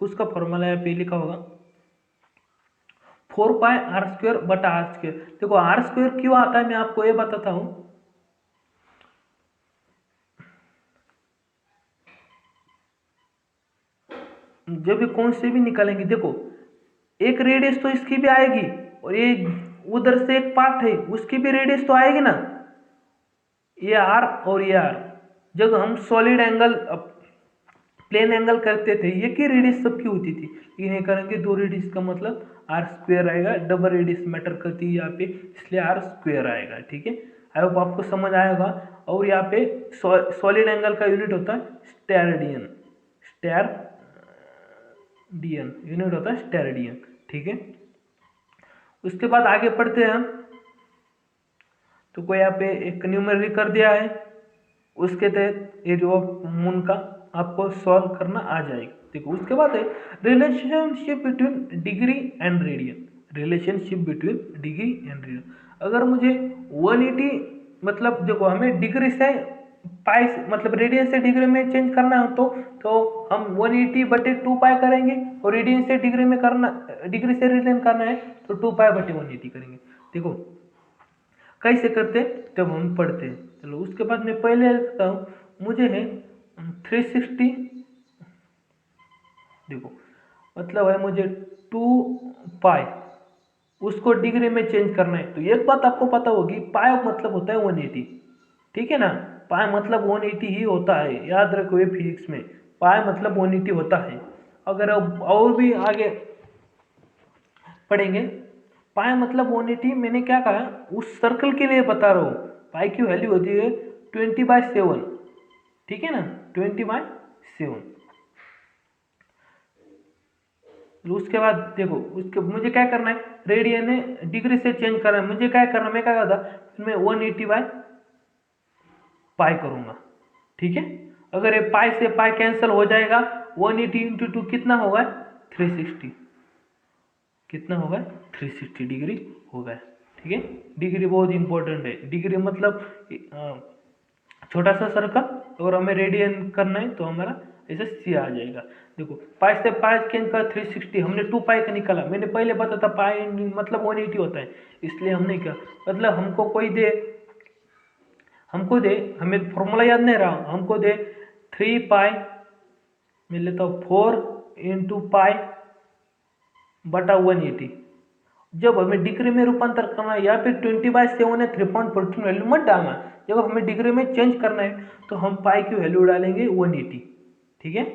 उसका फॉर्मूला यहाँ पे लिखा होगा 4 पाई आर स्क्वायर बटा आर स्क्वायर। देखो आर स्क्वायर क्यों आता है मैं आपको ये बताता हूँ। जब भी कौन से भी निकालेंगे, देखो एक रेडियस तो इसकी भी आएगी, और ये उधर से एक पार्ट है उसकी भी रेडियस तो आएगी ना, ये आर और ये आर। जब हम सॉलिड एंगल प्लेन एंगल करते थे ये की रेडियस सबकी होती थी, लेकिन ये करेंगे दो रेडियस का मतलब आर स्क्वायर आएगा, डबल रेडियस मैटर करती है यहाँ पे, इसलिए आर स्क्वायर आएगा, ठीक है। आई होप आपको समझ आएगा। और यहाँ पे सॉलिड एंगल का यूनिट होता है स्टेरेडियन, स्टेरेडियन यूनिट होता है स्टेरेडियन, ठीक है। उसके बाद आगे पढ़ते हैं हम, तो कोई यहाँ पे एक न्यूमेरिक कर दिया है, उसके तहत एरिया ऑफ मून का आपको सॉल्व करना आ जाएगा। देखो उसके बाद है relationship between degree and radian, relationship between degree and radian. अगर मुझे 180 मतलब देखो हमें डिग्री से पाई मतलब रेडियन से डिग्री में चेंज करना है, तो हम 180/2 पाई करेंगे, और रेडियन से डिग्री में करना, डिग्री से रेडियन करना है तो 2 पाई/180 करेंगे। देखो कैसे करते जब हम पढ़ते हैं। चलो उसके बाद मैं पहले लिखता हूँ, मुझे है 360, देखो मतलब है मुझे 2 पाई उसको डिग्री में चेंज करना है। तो एक बात आपको पता होगी, पाई मतलब होता है 180, ठीक है ना, पाई मतलब 180 ही होता है, याद रखो ये फिजिक्स में पाई मतलब 180 होता है। अगर अब और भी आगे पढ़ेंगे, पाई मतलब 180, मैंने क्या कहा उस सर्कल के लिए बता रहा हूँ, पाई की वैल्यू होती है 20/7, ठीक है ना, 20/7। उसके बाद देखो उसके मुझे क्या करना है, रेडियन है डिग्री से चेंज करना है, मुझे क्या करना है, मैं क्या करता मैं 180/पाई करूंगा, ठीक है। अगर ये पाई से पाई कैंसिल हो जाएगा, 180 × 2 कितना होगा 360, कितना होगा 360 डिग्री होगा, ठीक है। डिग्री बहुत इंपॉर्टेंट है, डिग्री मतलब छोटा सा सर्कल और हमें रेडियन करना है तो हमारा ऐसे सी आ जाएगा। देखो पाई से पाई चेंज कर 360, हमने 2 पाई का निकाला, मैंने पहले बताया था पाई मतलब 180 होता है, इसलिए हमने क्या मतलब हमको कोई दे, हमें फॉर्मूला याद नहीं रहा, हमको दे 3 पाई, मैं लेता हूँ 4 × पाई बटा 180। जब हमें डिग्री में रूपांतर करना है, या फिर 20/7 है 3.14 वैल्यू मत डालना, जब हमें डिग्री में चेंज करना है तो हम पाई की वैल्यू डालेंगे 180, ठीक है,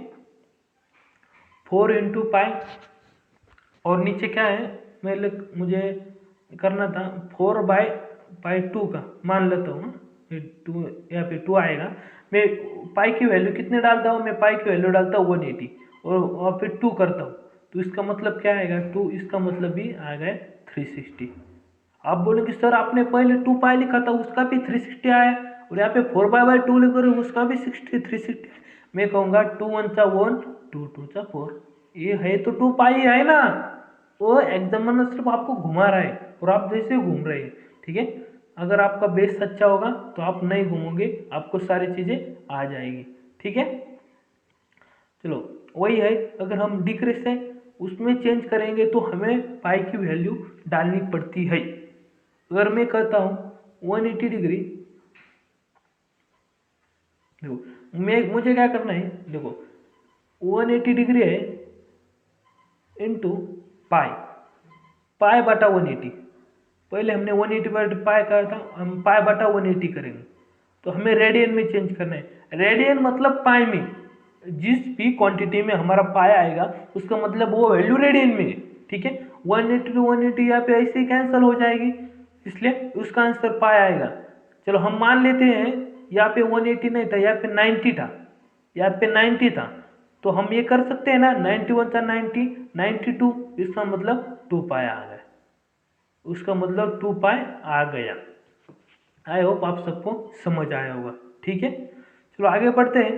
4 × पाई, और नीचे क्या है मुझे करना था 4/2 का मान लेता हूँ, 2 यहाँ पे 2 आएगा, मैं पाई की वैल्यू कितने डालता हूँ, मैं पाई की वैल्यू डालता हूँ 180 और फिर 2 करता हूँ, तो इसका मतलब क्या आएगा 2, इसका मतलब भी आ गया 360, आप बोलेंगे सर आपने पहले 2 पाई लिखा था उसका भी 360 आया, और यहाँ पे 4 पाई/2 लिख रहे हो उसका भी 360। मैं कहूँगा 2 1 2 2 4, ये है तो 2 पाई है ना। वो एग्जामिनर सिर्फ आपको घुमा रहा है और आप जैसे घूम रहे हैं, ठीक है। अगर आपका बेस अच्छा होगा तो आप नहीं घूमोगे, आपको सारी चीज़ें आ जाएगी, ठीक है। चलो वही है, अगर हम डिक्रीज है उसमें चेंज करेंगे तो हमें पाई की वैल्यू डालनी पड़ती है। अगर मैं कहता हूँ 180 डिग्री, देखो मुझे क्या करना है, देखो 180 डिग्री है इंटू पाई, पाई/180। पहले हमने 180/पाई कहा था, हम पाई/180 करेंगे तो हमें रेडियन में चेंज करना है। रेडियन मतलब पाई में, जिस भी क्वांटिटी में हमारा पाई आएगा उसका मतलब वो वैल्यू रेडियन में है, ठीक है। 180 to 180 यहाँ पे ऐसे ही कैंसिल हो जाएगी, इसलिए उसका आंसर पाई आएगा। चलो हम मान लेते हैं यहाँ पे 180 नहीं था, यहाँ पे 90 था, यहाँ पे 90 था, तो हम ये कर सकते हैं ना, 91 था 90, 92, इसका मतलब 2 पाई आ गया, उसका मतलब 2 पाई आ गया। आई होप आप सबको समझ आया होगा, ठीक है। चलो आगे बढ़ते हैं।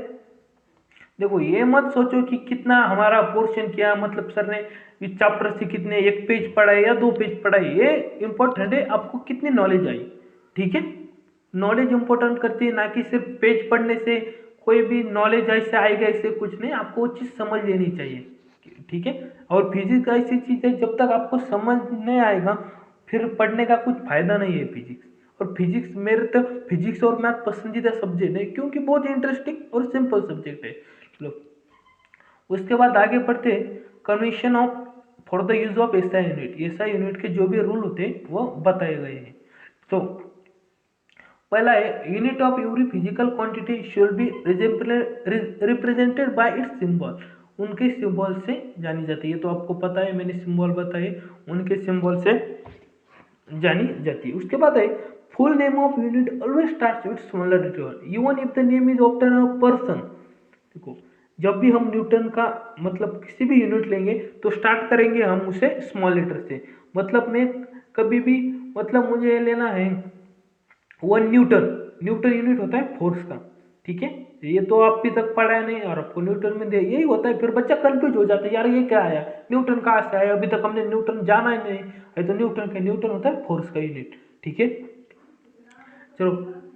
देखो ये मत सोचो कि कितना हमारा पोर्शन किया, मतलब सर ने इस चैप्टर से कितने 1 पेज पढ़ाए या 2 पेज पढ़ाए, ये इंपॉर्टेंट है आपको कितनी नॉलेज आई, ठीक है। नॉलेज इंपॉर्टेंट करती है, ना कि सिर्फ पेज पढ़ने से कोई भी नॉलेज ऐसे आएगा, ऐसे कुछ नहीं, आपको वो चीज़ समझ लेनी चाहिए, ठीक है। और फिजिक्स ऐसी चीज़ है जब तक आपको समझ नहीं आएगा फिर पढ़ने का कुछ फायदा नहीं है फिजिक्स। और फिजिक्स मेरे तो फिजिक्स और मैथ पसंदीदा सब्जेक्ट है, क्योंकि बहुत इंटरेस्टिंग और सिंपल सब्जेक्ट है। चलो उसके बाद आगे बढ़ते, convention of for the use of SI unit, SI unit के जो भी रूल होते हैं वो बताए गए हैं। तो पहला है, unit of every physical quantity should be represented by it's symbol, उनके सिंबल से जानी जाती है। तो आपको पता है, मैंने सिंबल बताए, उनके सिंबल से जानी जाती है। उसके बाद है, full name of unit always starts with smaller letter even if the name is often a person. देखो जब भी हम न्यूटन का मतलब किसी भी यूनिट लेंगे तो स्टार्ट करेंगे हम उसे स्मॉल लेटर से। मतलब मैं कभी भी, मतलब मुझे लेना है 1 न्यूटन, न्यूटन यूनिट होता है फोर्स का, ठीक है। ये तो आप भी तक पढ़ा है नहीं, और आपको न्यूटन में दे यही होता है, फिर बच्चा कंफ्यूज हो जाता है, यार ये क्या आया, न्यूटन कहाँ से आया, अभी तक हमने न्यूटन जाना ही नहीं है। तो न्यूटन होता है फोर्स का यूनिट, ठीक है। चलो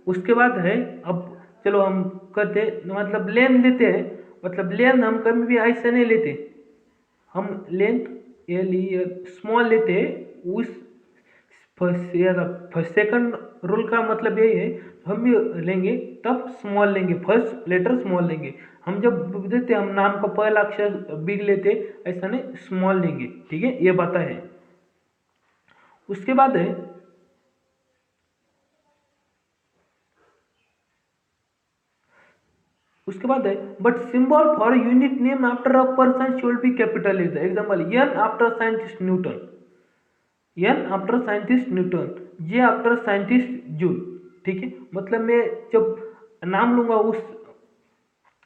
उसके बाद है, अब चलो हम करते मतलब लेंथ लेते हैं, मतलब लेंथ हम कभी भी ऐसे नहीं लेते, हम लेंथ स्मॉल लेते हैं। उस फर्स्ट सेकंड रूल का मतलब यही है, हम भी लेंगे तब स्मॉल लेंगे, फर्स्ट लेटर स्मॉल लेंगे। हम जब देते हम नाम का पहला अक्षर बिग लेते, ऐसा नहीं स्मॉल लेंगे, ठीक है, ये बात है। उसके बाद है, but symbol for unit name after a person should be capital letter. Example N after scientist Newton, N after scientist Newton, J after scientist Joule, ठीक है। मतलब मैं जब नाम लूंगा उस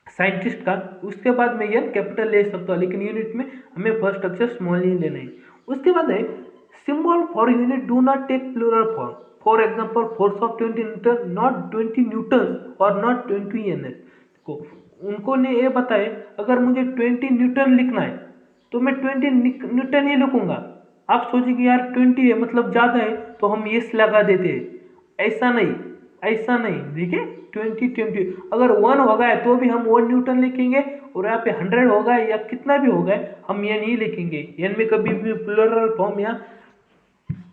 साइंटिस्ट का, उसके बाद मैं एन कैपिटल ले सकता हूँ, लेकिन यूनिट में हमें फर्स्ट अक्षर स्मॉल ही लेना है। उसके बाद है, symbol for unit do not take plural form. For example force of 20 newton, not 20 newton और नॉट 20 एन एस को। उनको ने ये बताए, अगर मुझे 20 न्यूटन लिखना है तो मैं 20 न्यूटन ही लिखूंगा। आप सोचिए यार 20 है मतलब ज़्यादा है तो हम यस लगा देते हैं, ऐसा नहीं, ऐसा नहीं, देखिए 20 अगर 1 होगा है तो भी हम 1 न्यूटन लिखेंगे, और यहाँ पे 100 होगा या कितना भी होगा हम एन ही लिखेंगे। एन में कभी भी प्लूरल फॉर्म या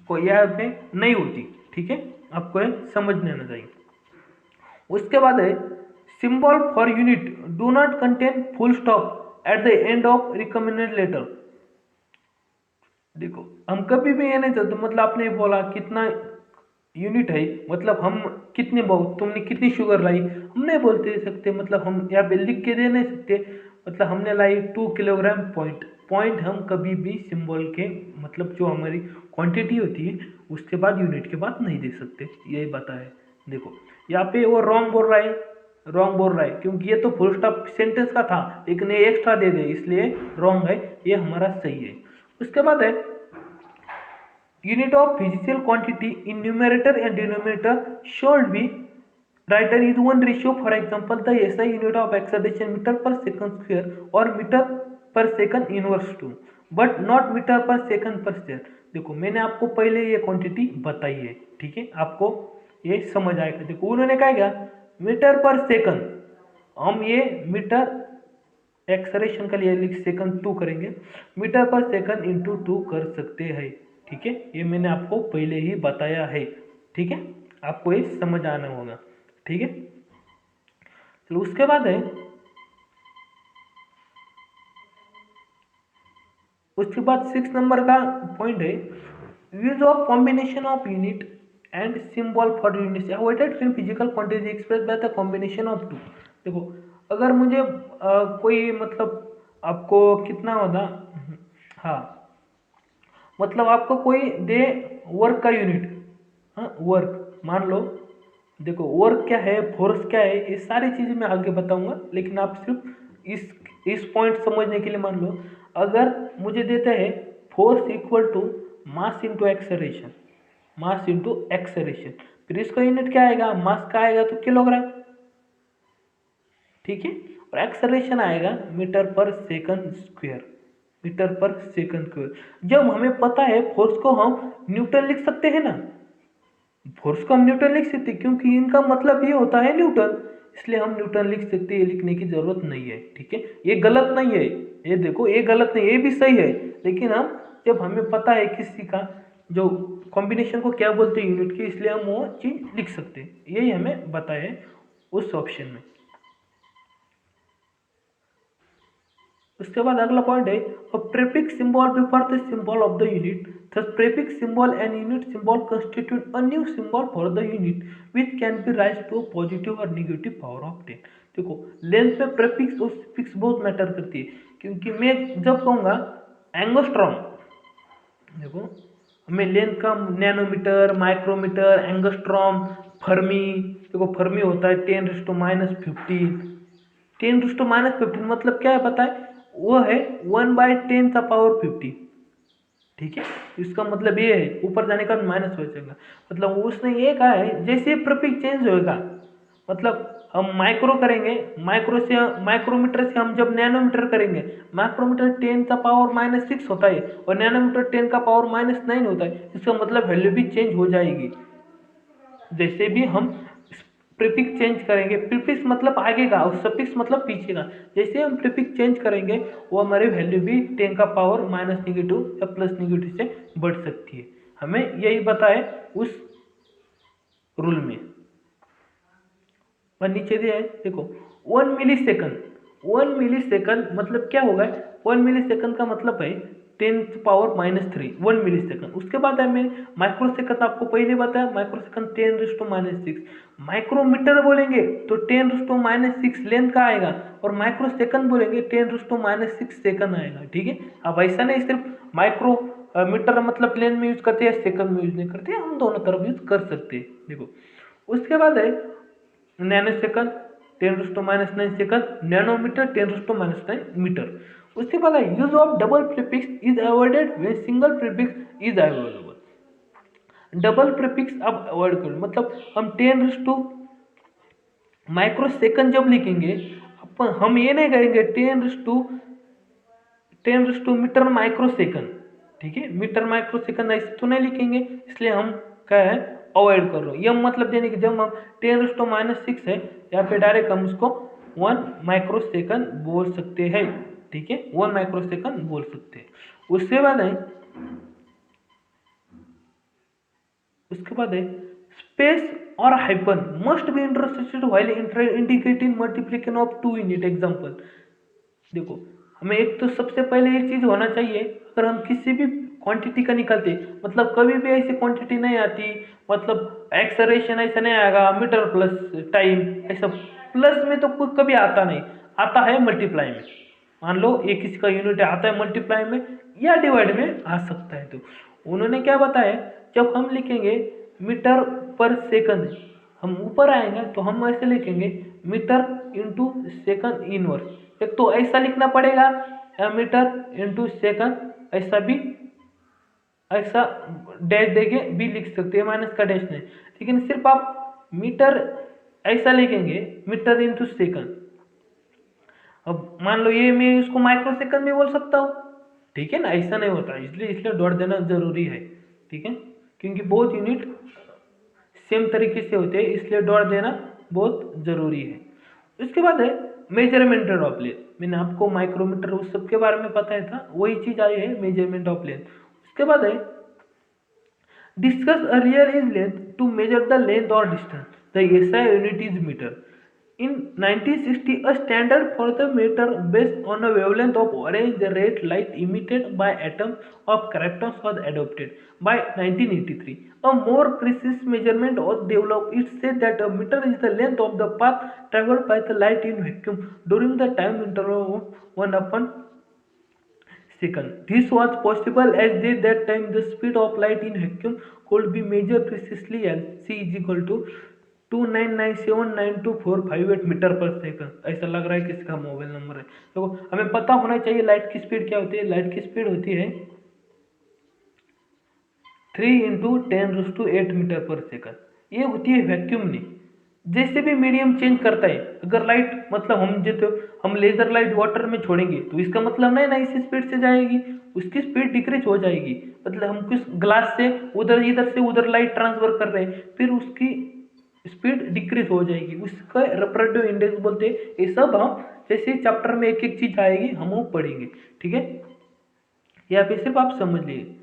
कोई यहाँ पे नहीं होती, ठीक है, आपको ये समझ में आना चाहिए। उसके बाद है, symbol for unit do not contain full stop at the end of recommended letter. देखो हम कभी भी ये नहीं चाहते, मतलब आपने बोला कितना यूनिट है, मतलब हम कितने बहुत तुमने कितनी शुगर लाई, हम नहीं बोलते सकते, मतलब हम यहाँ पे लिख के दे नहीं सकते, मतलब हमने लाई 2 किलोग्राम पॉइंट हम कभी भी सिंबल के मतलब जो हमारी क्वांटिटी होती है उसके बाद यूनिट के बाद नहीं दे सकते, यही बात है। देखो यहाँ पे वो रॉन्ग बोल रहा है, रॉन्ग बोल रहा है क्योंकि ये तो फुल स्टॉप सेंटेंस का था, लेकिन ये एक्स्ट्रा दे दे इसलिए रॉन्ग है, ये हमारा सही है। उसके बाद है, unit of physical quantity in numerator and denominator should be written is 1 ratio. For example, the SI unit of acceleration meter per second square or meter per second inverse 2 but not metre पर second पर square. देखो मैंने आपको पहले ये quantity बताई है, ठीक है, आपको ये समझ आएगा। देखो उन्होंने कहा क्या, मीटर पर सेकंड, हम ये मीटर एक्सलेशन के लिए सेकंड 2 करेंगे, मीटर पर सेकंड इंटू 2 कर सकते हैं, ठीक है, ये मैंने आपको पहले ही बताया है, ठीक है, आपको ये समझ आना होगा, ठीक है। चलो उसके बाद है, उसके बाद 6 नंबर का पॉइंट है use of combination of unit and symbol for unit avoided when physical quantity express by the combination of two. देखो अगर मुझे कोई मतलब आपको कितना होता, हाँ मतलब आपको कोई दे वर्क का यूनिट, हाँ वर्क मान लो, देखो वर्क क्या है, फोर्स क्या है, ये सारी चीज़ें मैं आगे बताऊंगा, लेकिन आप सिर्फ इस पॉइंट समझने के लिए मान लो, अगर मुझे देता है force equal to mass into acceleration, mass into acceleration, फिर इसका यूनिट क्या आएगा, मास का आएगा तो किलोग्राम, ठीक है, और एक्सेलरेशन आएगा मीटर पर सेकंड स्क्वायर, मीटर पर सेकंड स्क्वायर। जब हमें पता है फोर्स को हम न्यूटन लिख सकते हैं ना, फोर्स को हम न्यूटन लिख सकते हैं क्योंकि इनका मतलब ये होता है न्यूटन, इसलिए हम न्यूटन लिख सकते हैं, लिखने की जरूरत नहीं है, ठीक है, ये गलत नहीं है, ये देखो ये गलत नहीं, ये भी सही है, लेकिन हम जब हमें पता है किसी का जो कॉम्बिनेशन को क्या बोलते हैं यूनिट की, इसलिए हम वो चीज लिख सकते हैं, यही हमें बताया है उस ऑप्शन में। उसके बाद अगला पॉइंट है a prefix symbol before the symbol of the unit, thus prefix symbol and unit symbol constitute a new symbol for the unit which can be raised to a positive or negative power of 10। देखो length में prefix और suffix बहुत matter करती है, क्योंकि मैं जब कहूँगा एंगस्ट्रॉम, देखो हमें लेंथ का नैनोमीटर, माइक्रोमीटर, एंगस्ट्रॉम, फर्मी, देखो फर्मी होता है 10⁻⁻15, 10⁻⁻15 मतलब क्या है पता है, वो है 1/10⁻50, ठीक है, इसका मतलब ये है ऊपर जाने का माइनस हो जाएगा, मतलब उसने ये कहा है जैसे प्रीफिक्स चेंज होएगा, मतलब हम माइक्रो करेंगे, माइक्रोमीटर से हम जब नैनोमीटर करेंगे, माइक्रोमीटर 10⁻⁻6 होता है और नैनोमीटर 10⁻⁻9 होता है, इसका मतलब वैल्यू भी चेंज हो जाएगी। जैसे भी हम प्रीफिक्स चेंज करेंगे, प्रीफिक्स मतलब आगे का और सफिक्स मतलब पीछे का, जैसे हम प्रीफिक्स चेंज करेंगे वो हमारी वैल्यू भी 10⁻⁻- या प्लस नेगेटिव से बढ़ सकती है, हमें यही बताए उस रूल में। और नीचे दिया है देखो 1 मिली सेकंड, 1 मिली सेकंड मतलब क्या होगा, 1 मिली सेकंड का मतलब है 10⁻³ 1 मिली सेकंड। उसके बाद है मैं माइक्रो सेकंड आपको पहले बताया, माइक्रो सेकंड 10⁻⁻6, माइक्रोमीटर बोलेंगे तो 10⁻⁻6 लेंथ का आएगा, और माइक्रो सेकंड बोलेंगे 10⁻⁻6 सेकंड आएगा, ठीक है। अब ऐसा नहीं सिर्फ माइक्रो मीटर मतलब लेंथ में यूज करते हैं, सेकंड में यूज नहीं करते, हम दोनों तरफ यूज कर सकते हैं। देखो उसके बाद है nanosecond 10⁻⁹ second, nanometre 10⁻⁹ metre. उसके बाद use of double prefix is avoided when single prefix is available. Double prefix अब अवॉइड करो, मतलब हम 10 माइक्रो सेकंड जब लिखेंगे हम ये नहीं करेंगे 10 मीटर माइक्रो सेकंड, ठीक है, मीटर माइक्रो सेकंड ऐसे तो नहीं लिखेंगे, इसलिए हम क्या है अवॉइड कर रहे हो, यह मतलब देने की जब हम 10⁻⁻6 है या फिर डायरेक्ट हम उसको 1 माइक्रो सेकंड बोल सकते हैं, ठीक है, 1 माइक्रो सेकंड बोल सकते हैं। उसके बाद है स्पेस और hyphen must be intersected while indicating multiplication of two unit. Example देखो हमें एक तो सबसे पहले एक चीज होना चाहिए, अगर हम किसी भी क्वांटिटी का निकालते, मतलब कभी भी ऐसी क्वांटिटी नहीं आती, मतलब एक्सलेरेशन ऐसा नहीं आएगा मीटर प्लस टाइम, ऐसा प्लस में तो कोई कभी आता नहीं, आता है मल्टीप्लाई में, मान लो ये किसी का यूनिट आता है मल्टीप्लाई में या डिवाइड में आ सकता है। तो उन्होंने क्या बताया, जब हम लिखेंगे मीटर पर सेकंड, हम ऊपर आएंगे तो हम ऐसे लिखेंगे मीटर इंटू सेकंड इनवर्स, एक तो ऐसा लिखना पड़ेगा या मीटर इंटू सेकंड, ऐसा भी ऐसा डैश देके भी लिख सकते हैं, माइनस का डैश नहीं। लेकिन सिर्फ आप मीटर ऐसा लिखेंगे, मीटर इंटू सेकंड। अब मान लो ये मैं उसको माइक्रो सेकंड में बोल सकता हूँ, ठीक है ना, ऐसा नहीं होता, इसलिए डॉट देना जरूरी है, ठीक है, क्योंकि बहुत यूनिट सेम तरीके से होते हैं, इसलिए डॉट देना बहुत जरूरी है। उसके बाद है मेजरमेंट ऑफ लेंथ। मैंने आपको माइक्रोमीटर उस सब के बारे में बताया था, वही चीज आई है मेजरमेंट ऑफ लेंथ। उसके बाद है discuss earlier is length to measure the length or distance. The SI unit is meter. In 1960, a standard for the meter based on a wavelength of orange red light emitted by atoms of characters was adopted. By 1983, a more precise measurement was developed. It said that a meter is the length of the path traveled by the light in vacuum during the time interval of 1/second. This was possible as at that time the speed of light in vacuum could be measured precisely as c is equal to 299792458 metre पर second. ऐसा लग रहा है किसका mobile number है। तो हमें पता होना चाहिए लाइट की स्पीड क्या होती है। लाइट की स्पीड होती है 3 × 10⁸ मीटर पर सेकंड। ये होती है वैक्यूम में। जैसे भी मीडियम चेंज करता है, अगर लाइट मतलब हम लेजर लाइट वाटर में छोड़ेंगे तो इसका मतलब नहीं ना इसी स्पीड से जाएगी, उसकी स्पीड डिक्रीज हो जाएगी। मतलब हम किस ग्लास से इधर से उधर लाइट ट्रांसफर कर रहे हैं, फिर उसकी स्पीड डिक्रीज हो जाएगी, उसका रिफ्रैक्टिव इंडेक्स बोलते हैं। ये सब हम जैसे चैप्टर में एक एक चीज आएगी हम वो पढ़ेंगे, ठीक है। यहाँ पे सिर्फ आप समझ लीजिए।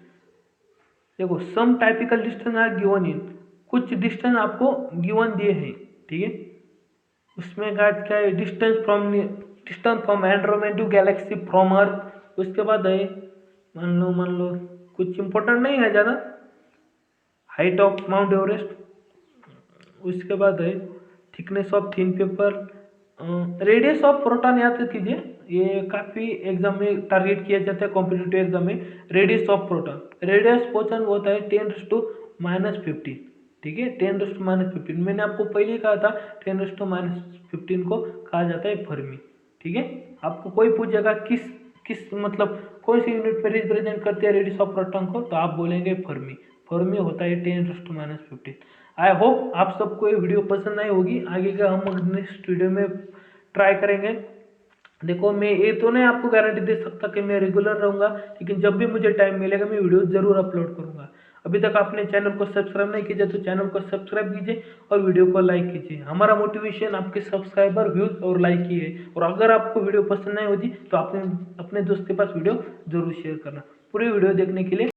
देखो some typical distance are given in, कुछ डिस्टेंस आपको गिवन दिए हैं, ठीक है। उसमें क्या है, distance from Andromeda to galaxy from earth. उसके बाद है मान लो कुछ इंपॉर्टेंट नहीं है ज़्यादा, हाइट ऑफ माउंट एवरेस्ट। उसके बाद है thickness of thin paper, radius of proton याद कीजिए, ये काफ़ी एग्जाम में टारगेट किया जाता है कॉम्पिटिटिव एग्जाम में। रेडियस ऑफ प्रोटॉन, रेडियस पोचन होता है 10⁻⁻15, ठीक है, 10⁻⁻15। मैंने आपको पहले कहा था 10⁻⁻15 को कहा जाता है फर्मी, ठीक है। आपको कोई पूछेगा किस मतलब कौन सी यूनिट में रिप्रेजेंट करते हैं रेडियस ऑफ प्रोटॉन को, तो आप बोलेंगे फर्मी। फर्मी होता है 10⁻⁻15। आई होप आप सबको ये वीडियो पसंद आई होगी। आगे का हम नेक्स्ट वीडियो में ट्राई करेंगे। देखो मैं ये तो नहीं आपको गारंटी दे सकता कि मैं रेगुलर रहूँगा, लेकिन जब भी मुझे टाइम मिलेगा मैं वीडियो जरूर अपलोड करूँगा। अभी तक आपने चैनल को सब्सक्राइब नहीं कीजिए तो चैनल को सब्सक्राइब कीजिए और वीडियो को लाइक कीजिए। हमारा मोटिवेशन आपके सब्सक्राइबर, व्यूज और लाइक ही है। और अगर आपको वीडियो पसंद नहीं होती तो आपने अपने दोस्त के पास वीडियो जरूर शेयर करना। पूरी वीडियो देखने के लिए